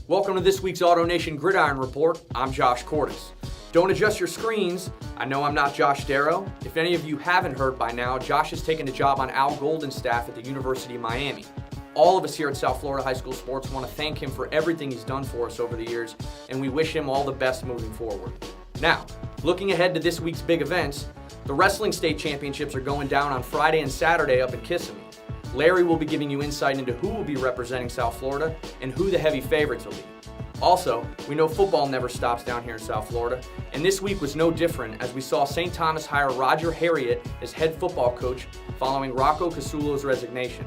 Welcome to this week's AutoNation Gridiron Report. I'm Josh Cordes. Don't adjust your screens. I know I'm not Josh Darrow. If any of you haven't heard by now, Josh has taken a job on Al Golden's staff at the University of Miami. All of us here at South Florida High School Sports want to thank him for everything he's done for us over the years, and we wish him all the best moving forward. Now, looking ahead to this week's big events, the Wrestling State Championships are going down on Friday and Saturday up in Kissimmee. Larry will be giving you insight into who will be representing South Florida and who the heavy favorites will be. Also, we know football never stops down here in South Florida, and this week was no different as we saw St. Thomas hire Roger Harriet as head football coach following Rocco Casulo's resignation.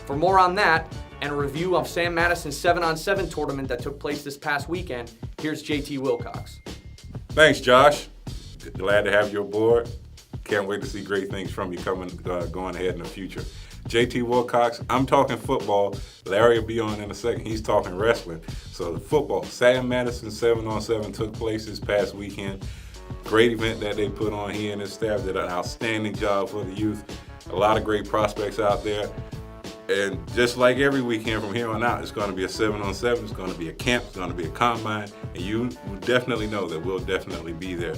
For more on that and a review of Sam Madison's 7-on-7 tournament that took place this past weekend, here's JT Wilcox. Thanks, Josh. Glad to have you aboard. Can't wait to see great things from you going ahead in the future. JT Wilcox, I'm talking football. Larry will be on in a second. He's talking wrestling. So the football, Sam Madison 7-on-7 took place this past weekend. Great event that they put on. He and his staff did an outstanding job for the youth. A lot of great prospects out there. And just like every weekend from here on out, it's going to be a 7-on-7. It's going to be a camp. It's going to be a combine. And you definitely know that we'll definitely be there.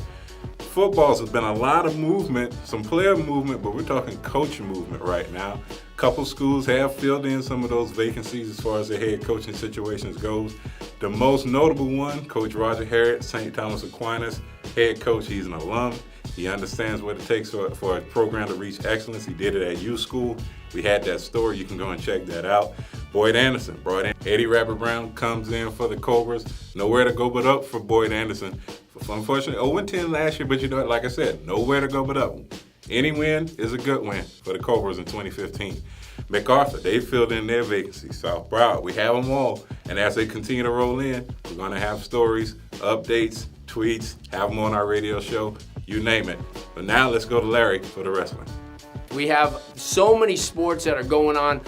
Football's been a lot of movement, some player movement, but we're talking coach movement right now. A couple schools have filled in some of those vacancies as far as their head coaching situations goes. The most notable one, Coach Roger Harriet, St. Thomas Aquinas, head coach. He's an alum. He understands what it takes for a program to reach excellence. He did it at U School. We had that story. You can go and check that out. Boyd Anderson brought in. Eddie Rabbit Brown comes in for the Cobras. Nowhere to go but up for Boyd Anderson. Unfortunately, 0-10 last year, but you know, like I said, nowhere to go but up. Any win is a good win for the Cobras in 2015. MacArthur, they filled in their vacancies. South Broward, we have them all. And as they continue to roll in, we're going to have stories, updates, tweets, have them on our radio show, you name it. But now let's go to Larry for the wrestling. We have so many sports that are going on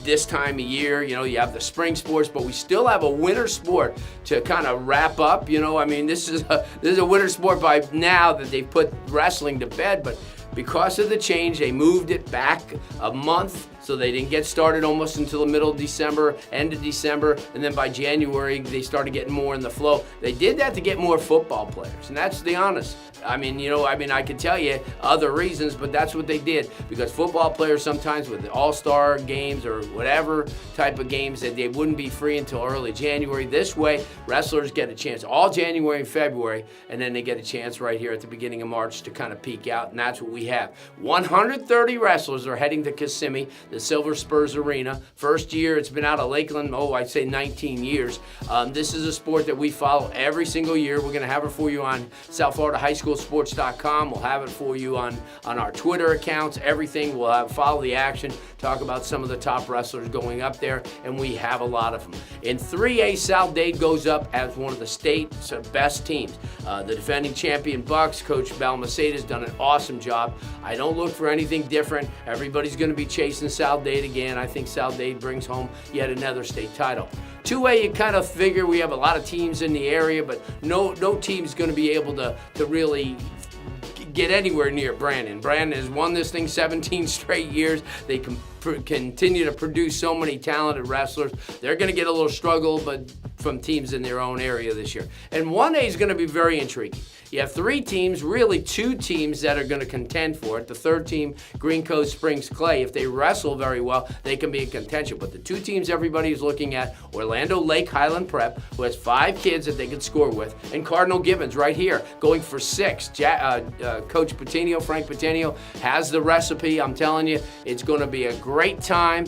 this time of year. You know, you have the spring sports, but we still have a winter sport to kind of wrap up. You know, I mean, this is a winter sport by now that they've put wrestling to bed, but because of the change, they moved it back a month, so they didn't get started almost until the middle of December, end of December, and then by January, they started getting more in the flow. They did that to get more football players, and that's the honest. I could tell you other reasons, but that's what they did, because football players sometimes with all-star games or whatever type of games that they wouldn't be free until early January. This way, wrestlers get a chance all January and February, and then they get a chance right here at the beginning of March to kind of peak out, and that's what we have. 130 wrestlers are heading to Kissimmee, the Silver Spurs Arena. First year it's been out of Lakeland, I'd say 19 years. This is a sport that we follow every single year. We're going to have it for you on South Florida High School Sports.com. We'll have it for you on our Twitter accounts, everything. We'll follow the action, talk about some of the top wrestlers going up there, and we have a lot of them. In 3A, South Dade goes up as one of the state's best teams. The defending champion Bucks, Coach Balmaceda, has done an awesome job. I don't look for anything different. Everybody's going to be chasing South Dade again. I think South Dade brings home yet another state title. 2A, you kind of figure we have a lot of teams in the area, but no team's going to be able to really get anywhere near Brandon. Brandon has won this thing 17 straight years. They continue to produce so many talented wrestlers. They're going to get a little struggle, but from teams in their own area this year. And 1A is going to be very intriguing. You have three teams, really two teams that are going to contend for it. The third team, Green Coast Springs Clay, if they wrestle very well, they can be in contention. But the two teams everybody is looking at, Orlando Lake Highland Prep, who has 5 kids that they can score with, and Cardinal Gibbons right here, going for 6. Coach Patino, Frank Patino, has the recipe. I'm telling you, it's going to be a great time.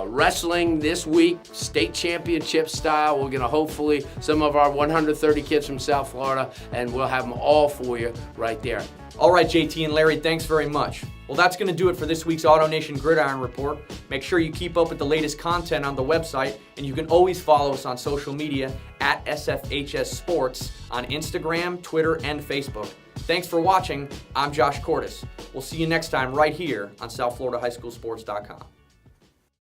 Wrestling this week, state championship style. We're going to hopefully some of our 130 kids from South Florida, and we'll have them all for you right there. All right, JT and Larry, thanks very much. Well, that's going to do it for this week's AutoNation Gridiron Report. Make sure you keep up with the latest content on the website, and you can always follow us on social media at SFHS Sports on Instagram, Twitter, and Facebook. Thanks for watching. I'm Josh Cordes. We'll see you next time right here on SouthFloridaHighSchoolSports.com.